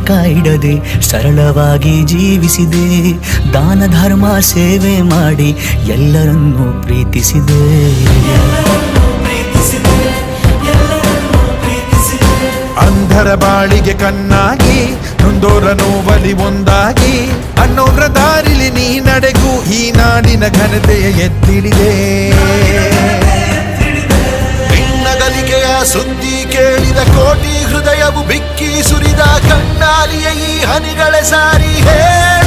ಅಹಂಕ ಇಡದೆ ಸರಳವಾಗಿ ಜೀವಿಸಿದೆ. ದಾನ ಧರ್ಮ ಸೇವೆ ಮಾಡಿ ಎಲ್ಲರನ್ನೂ ಪ್ರೀತಿಸಿದೆ. ಅಂಧರ ಬಾಳಿಗೆ ಕಣ್ಣಾಗಿ ನೊಂದೋರ ನೋವಲಿ ಒಂದಾಗಿ ಅನ್ನೋರ ದಾರಿಲಿ ನೀ ನಡೆಗೂ ಈ ನಾಡಿನ ಘನತೆಯ ಎತ್ತಿಳಿದೆ. ನಿನ್ನಗಲಿಕೆಯ ಸುದ್ದಿ ಕೇಳಿದ ಕೋಟಿ ಹೃದಯವು ಬಿಕ್ಕಿ ಸುರಿದ ಕಣ್ಣಾಲಿಯ ಈ ಹನಿಗಳ ಸಾರಿ ಹೇಳ